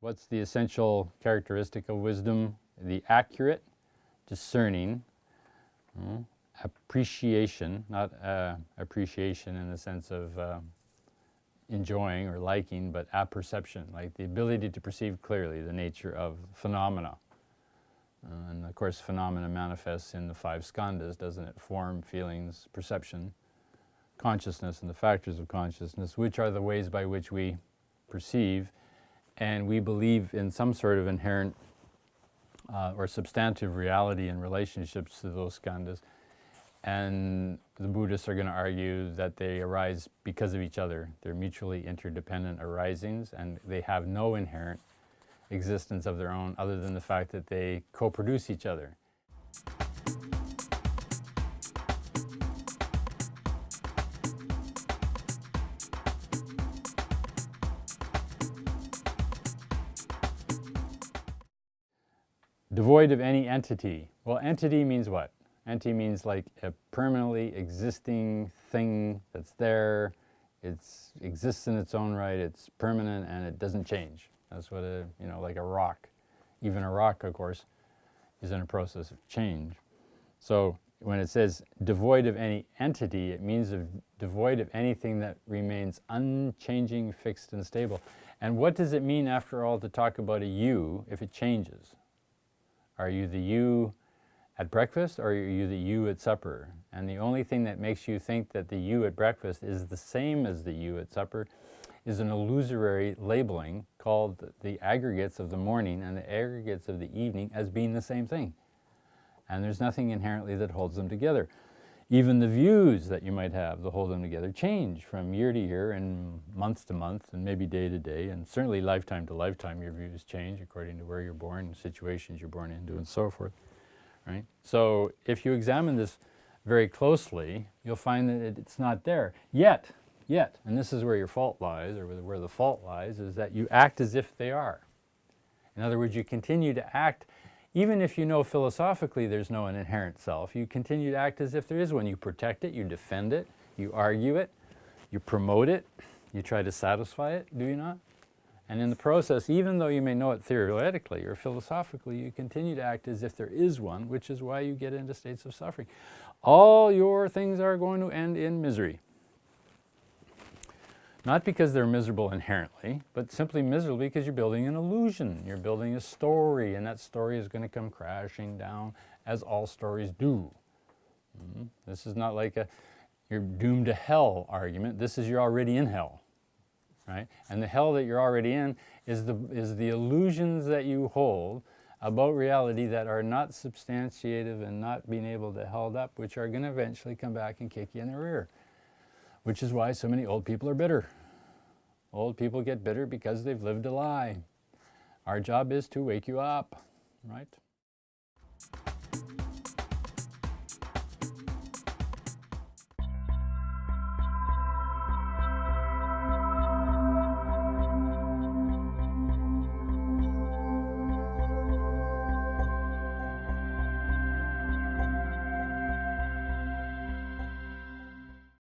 What's the essential characteristic of wisdom? The accurate, discerning, appreciation, not appreciation in the sense of enjoying or liking, but apperception, like the ability to perceive clearly the nature of phenomena. And of course, phenomena manifests in the 5 skandhas, doesn't it? Form, feelings, perception, consciousness, and the factors of consciousness, which are the ways by which we perceive, and we believe in some sort of inherent or substantive reality in relationships to those skandhas. And the Buddhists are going to argue that they arise because of each other. They're mutually interdependent arisings, and they have no inherent existence of their own other than the fact that they co-produce each other. Devoid of any entity. Well, entity means what? Entity means like a permanently existing thing that's there. It exists in its own right. It's permanent and it doesn't change. That's what like a rock. Even a rock, of course, is in a process of change. So when it says devoid of any entity, it means devoid of anything that remains unchanging, fixed, and stable. And what does it mean, after all, to talk about a you if it changes? Are you the you at breakfast, or are you the you at supper? And the only thing that makes you think that the you at breakfast is the same as the you at supper is an illusory labeling called the aggregates of the morning and the aggregates of the evening as being the same thing. And there's nothing inherently that holds them together. Even the views that you might have that hold them together change from year to year and month to month and maybe day to day, and certainly lifetime to lifetime your views change according to where you're born and situations you're born into and so forth. Right? So if you examine this very closely, you'll find that it's not there. Yet, and this is where your fault lies, or where the fault lies, is that you act as if they are. In other words, you continue to act, even if you know philosophically there's no inherent self, you continue to act as if there is one. You protect it, you defend it, you argue it, you promote it, you try to satisfy it, do you not? And in the process, even though you may know it theoretically or philosophically, you continue to act as if there is one, which is why you get into states of suffering. All your things are going to end in misery. Not because they're miserable inherently, but simply miserable because you're building an illusion. You're building a story, and that story is going to come crashing down, as all stories do. This is not like you're doomed to hell argument. This is you're already in hell. Right? And the hell that you're already in is the illusions that you hold about reality that are not substantiative and not being able to held up, which are going to eventually come back and kick you in the rear. Which is why so many old people are bitter. Old people get bitter because they've lived a lie. Our job is to wake you up, right?